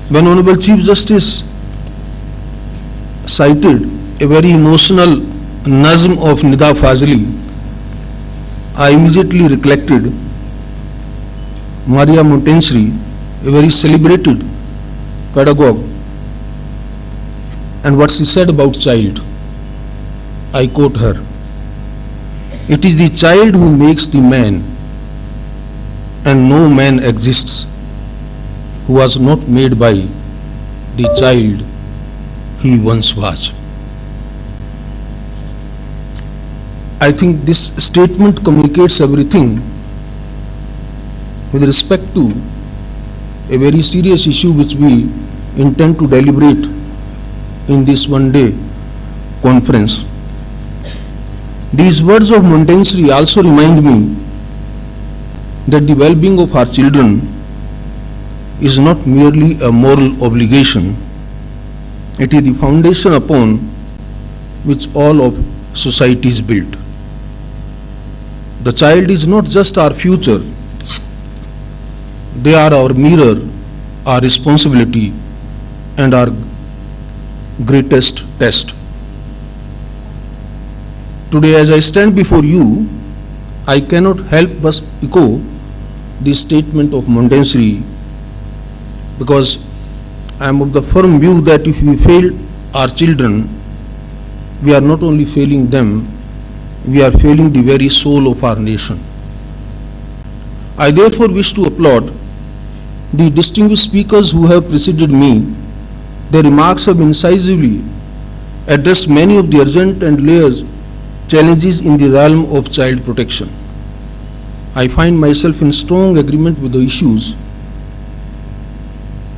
When Honorable Chief Justice cited a very emotional nazm of Nida Fazli, I immediately recollected Maria Montessori, a very celebrated pedagogue, and what she said about child. I quote her, "It is the child who makes the man, and no man exists who was not made by the child he once was." I think this statement communicates everything with respect to a very serious issue which we intend to deliberate in this one-day conference. These words of Montessori also remind me that the well-being of our children is not merely a moral obligation. It is the foundation upon which all of society is built. The child is not just our future. They are our mirror, our responsibility, and our greatest test. Today, as I stand before you, I cannot help but echo the statement of Montessori, because I am of the firm view that if we fail our children, we are not only failing them, we are failing the very soul of our nation. I therefore wish to applaud the distinguished speakers who have preceded me. Their remarks have incisively addressed many of the urgent and layered challenges in the realm of child protection. I find myself in strong agreement with the issues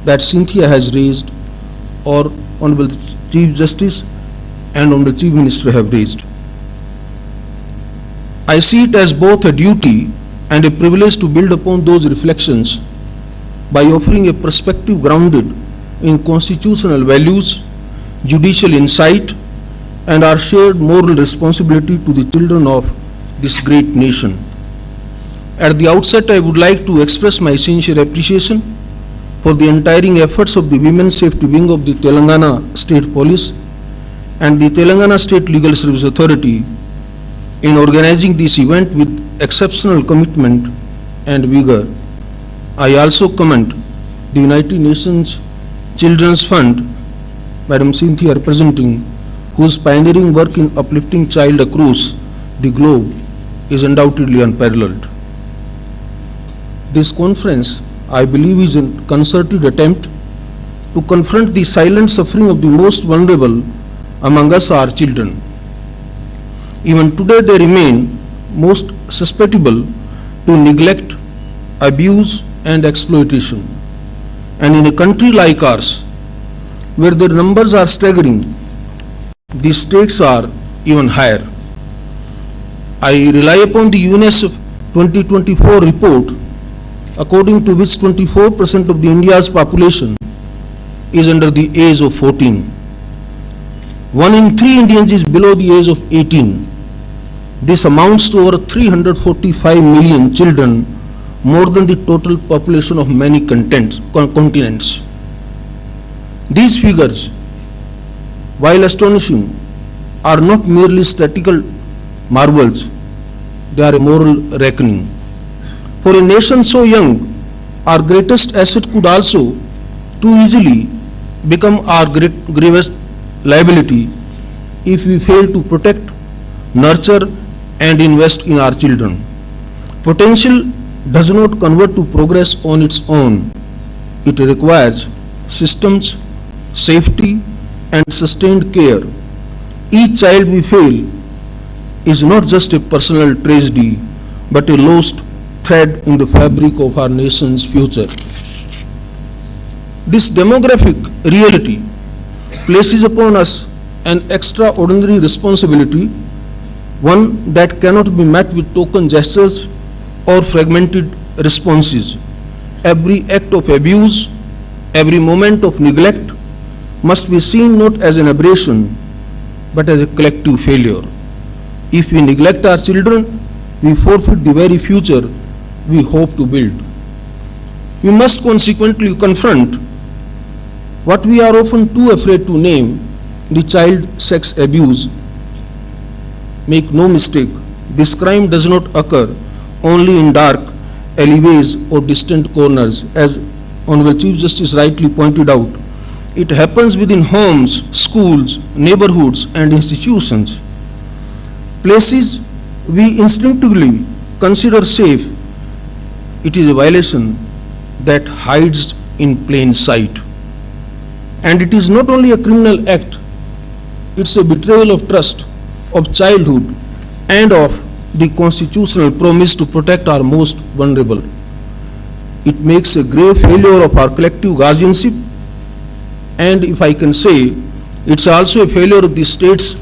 that Cynthia has raised, or Honorable Chief Justice and Honorable Chief Minister have raised. I see it as both a duty and a privilege to build upon those reflections by offering a perspective grounded in constitutional values, judicial insight, and our shared moral responsibility to the children of this great nation. At the outset, I would like to express my sincere appreciation for the untiring efforts of the Women's Safety Wing of the Telangana State Police and the Telangana State Legal Service Authority in organizing this event with exceptional commitment and vigor. I also commend the United Nations Children's Fund, Madam Cynthia representing, whose pioneering work in uplifting child across the globe is undoubtedly unparalleled. This conference, I believe, is a concerted attempt to confront the silent suffering of the most vulnerable among us, our children. Even today they remain most susceptible to neglect, abuse and exploitation. And in a country like ours, where their numbers are staggering, the stakes are even higher. I rely upon the UNICEF 2024 report, according to which 24% of the India's population is under the age of 14. 1 in 3 Indians is below the age of 18. This amounts to over 345 million children, more than the total population of many continents. These figures, while astonishing, are not merely statistical marvels, they are a moral reckoning. For a nation so young, our greatest asset could also too easily become our gravest liability if we fail to protect, nurture and invest in our children. Potential does not convert to progress on its own. It requires systems, safety and sustained care. Each child we fail is not just a personal tragedy, but a lost thread in the fabric of our nation's future. This demographic reality places upon us an extraordinary responsibility, one that cannot be met with token gestures or fragmented responses. Every act of abuse, every moment of neglect must be seen not as an aberration, but as a collective failure. If we neglect our children, we forfeit the very future we hope to build. We must consequently confront What we are often too afraid to name, the child sex abuse. Make no mistake, this crime does not occur only in dark alleyways or distant corners, as Honorable Chief Justice rightly pointed out. It happens within homes, schools, neighborhoods and institutions. Places we instinctively consider safe, it is a violation that hides in plain sight. And it is not only a criminal act, it's a betrayal of trust, of childhood and of the constitutional promise to protect our most vulnerable. It makes a grave failure of our collective guardianship, and if I can say, it's also a failure of the state's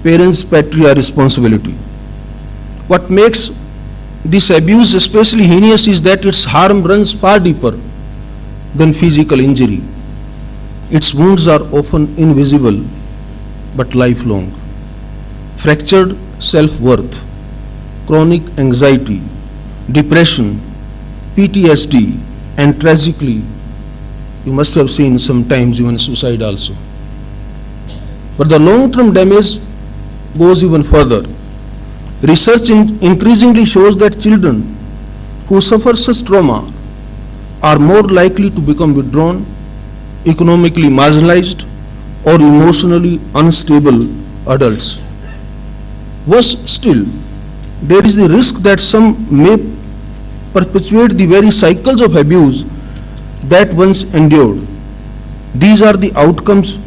parents' patria responsibility. What makes this abuse especially heinous is that its harm runs far deeper than physical injury. Its wounds are often invisible but lifelong. Fractured self-worth, chronic anxiety, depression, PTSD, and tragically, you must have seen sometimes even suicide also. But the long-term damage goes even further. Research increasingly shows that children who suffer such trauma are more likely to become withdrawn, economically marginalized, or emotionally unstable adults. Worse still, there is the risk that some may perpetuate the very cycles of abuse that once endured. These are the outcomes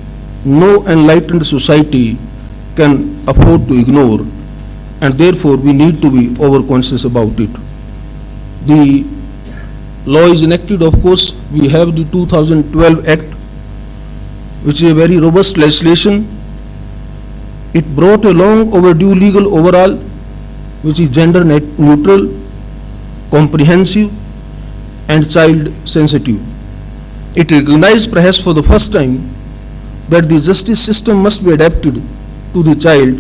no enlightened society can afford to ignore, and therefore we need to be over-conscious about it. The law is enacted, of course. We have the 2012 Act, which is a very robust legislation. It brought a long overdue legal overhaul, which is gender neutral, comprehensive and child sensitive. It recognized perhaps for the first time that the justice system must be adapted to the child,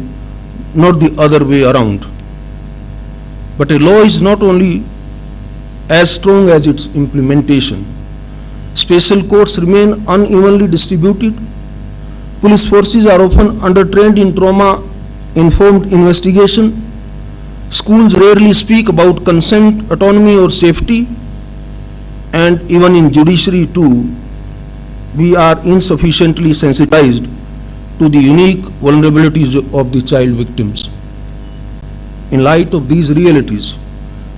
not the other way around. But a law is not only as strong as its implementation. Special courts remain unevenly distributed. Police forces are often undertrained in trauma-informed investigation. Schools rarely speak about consent, autonomy or safety. And even in judiciary too, we are insufficiently sensitized to the unique vulnerabilities of the child victims. In light of these realities,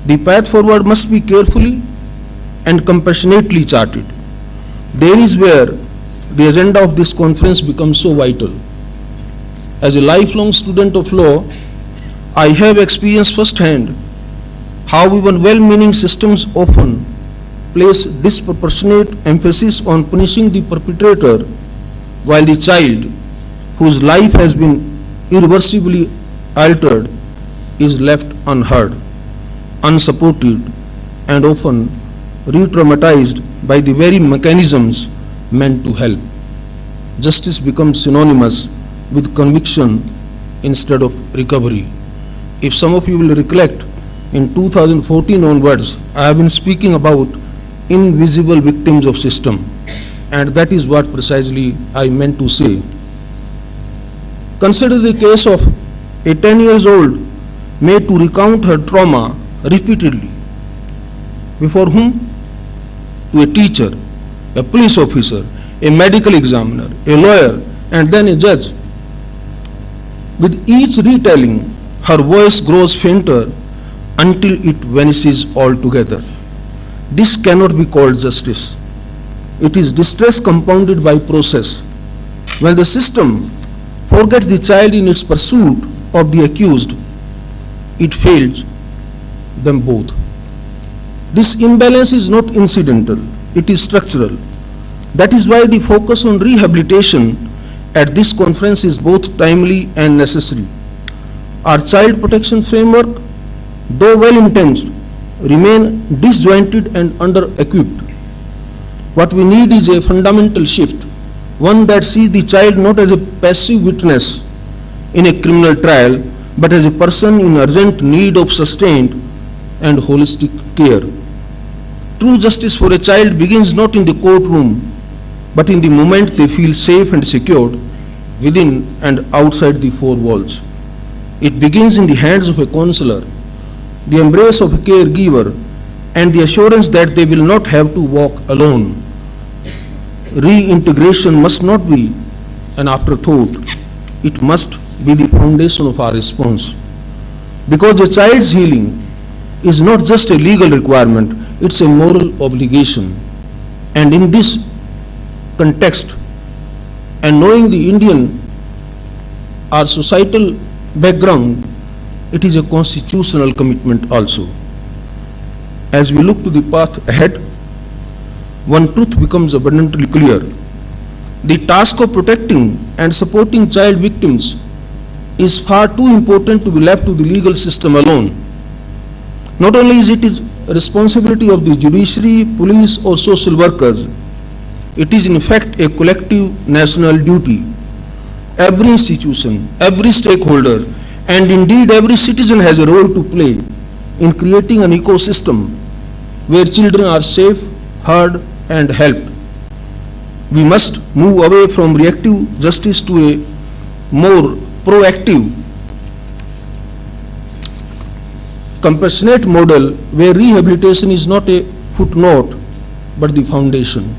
the path forward must be carefully and compassionately charted. There is where the agenda of this conference becomes so vital. As a lifelong student of law, I have experienced firsthand how even well-meaning systems often place disproportionate emphasis on punishing the perpetrator, while the child, whose life has been irreversibly altered, is left unheard, unsupported, and often re-traumatized by the very mechanisms meant to help. Justice becomes synonymous with conviction instead of recovery. If some of you will recollect, in 2014 onwards, I have been speaking about invisible victims of system, and that is what precisely I meant to say. Consider the case of a 10-year-old made to recount her trauma repeatedly. Before whom? To a teacher, a police officer, a medical examiner, a lawyer, and then a judge. With each retelling, her voice grows fainter until it vanishes altogether. This cannot be called justice. It is distress compounded by process. When the system forgets the child in its pursuit of the accused, it fails them both. This imbalance is not incidental, it is structural. That is why the focus on rehabilitation at this conference is both timely and necessary. Our child protection framework, though well-intentioned, remain disjointed and under-equipped. What we need is a fundamental shift, one that sees the child not as a passive witness in a criminal trial, but as a person in urgent need of sustained and holistic care. True justice for a child begins not in the courtroom, but in the moment they feel safe and secured within and outside the four walls. It begins in the hands of a counselor, the embrace of a caregiver, and the assurance that they will not have to walk alone. Reintegration must not be an afterthought. It must be the foundation of our response. Because a child's healing is not just a legal requirement, it's a moral obligation. And in this context, and knowing the Indian, our societal background, it is a constitutional commitment also. As we look to the path ahead, one truth becomes abundantly clear. The task of protecting and supporting child victims is far too important to be left to the legal system alone. Not only is it a responsibility of the judiciary, police or social workers, it is in fact a collective national duty. Every institution, every stakeholder, and indeed every citizen has a role to play in creating an ecosystem where children are safe, heard and helped. We must move away from reactive justice to a more proactive, compassionate model where rehabilitation is not a footnote but the foundation.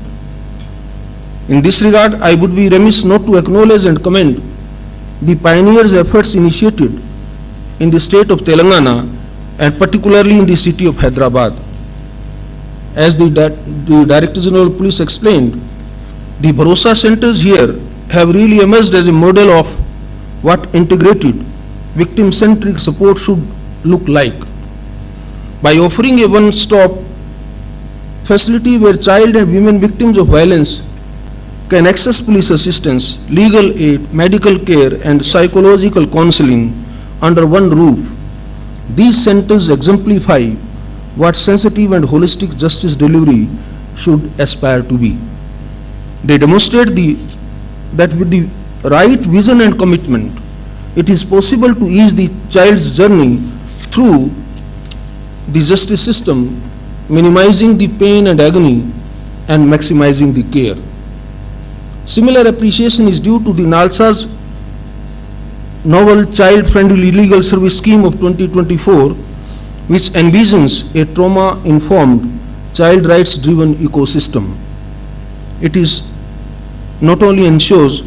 In this regard, I would be remiss not to acknowledge and commend the pioneers' efforts initiated in the state of Telangana and particularly in the city of Hyderabad. As the Director General of Police explained, the Bharosa centers here have really emerged as a model of what integrated, victim-centric support should look like. By offering a one-stop facility where child and women victims of violence can access police assistance, legal aid, medical care and psychological counseling under one roof, these centers exemplify what sensitive and holistic justice delivery should aspire to be. They demonstrate that with the right vision and commitment, it is possible to ease the child's journey through the justice system, minimizing the pain and agony and maximizing the care. Similar appreciation is due to the NALSA's novel child-friendly legal service scheme of 2024, which envisions a trauma-informed, child rights-driven ecosystem. It is not only ensures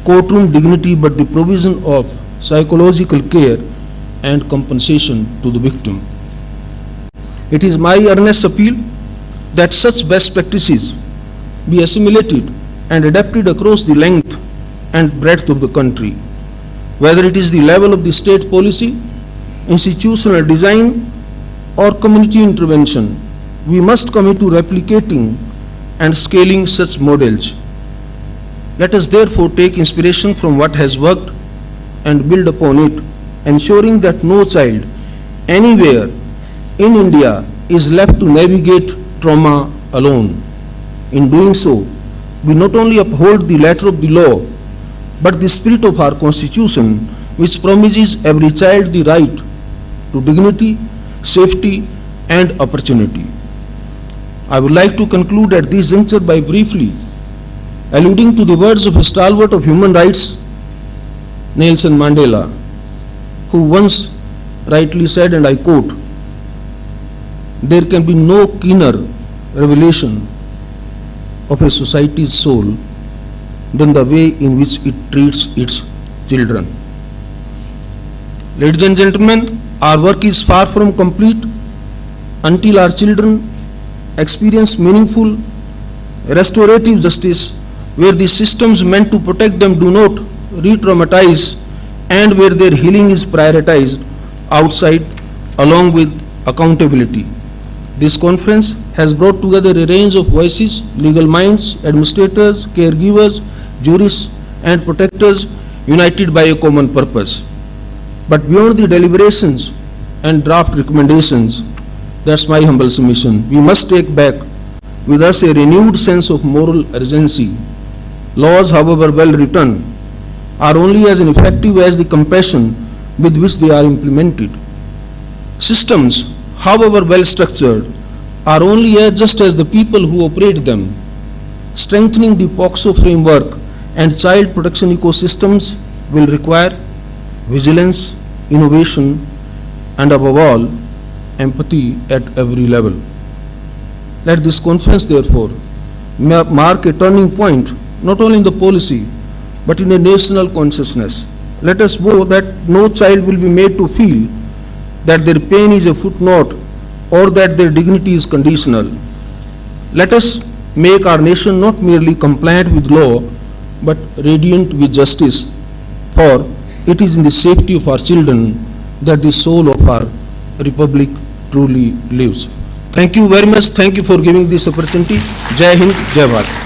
courtroom dignity but the provision of psychological care and compensation to the victim. It is my earnest appeal that such best practices be assimilated and adapted across the length and breadth of the country. Whether it is the level of the state policy, institutional design or community intervention, we must commit to replicating and scaling such models. Let us therefore take inspiration from what has worked and build upon it, ensuring that no child anywhere in India is left to navigate trauma alone. In doing so, we not only uphold the letter of the law, but the spirit of our Constitution, which promises every child the right to dignity, safety and opportunity. I would like to conclude at this juncture by briefly alluding to the words of a stalwart of human rights, Nelson Mandela, who once rightly said, and I quote, "There can be no keener revelation of a society's soul than the way in which it treats its children." Ladies and gentlemen, our work is far from complete until our children experience meaningful restorative justice where the systems meant to protect them do not re-traumatize and where their healing is prioritized outside along with accountability. This conference has brought together a range of voices, legal minds, administrators, caregivers, jurists and protectors united by a common purpose. But beyond the deliberations and draft recommendations, that's my humble submission, we must take back with us a renewed sense of moral urgency. Laws, however well written, are only as effective as the compassion with which they are implemented. Systems, however well structured, are only as just as the people who operate them. Strengthening the POCSO framework and child protection ecosystems will require vigilance, innovation, and above all, empathy at every level. Let this conference, therefore, mark a turning point not only in the policy but in a national consciousness. Let us vow that no child will be made to feel that their pain is a footnote or that their dignity is conditional. Let us make our nation not merely compliant with law but radiant with justice, for it is in the safety of our children that the soul of our republic truly lives. Thank you very much. Thank you for giving this opportunity. Jai Hind, Jai Bharat.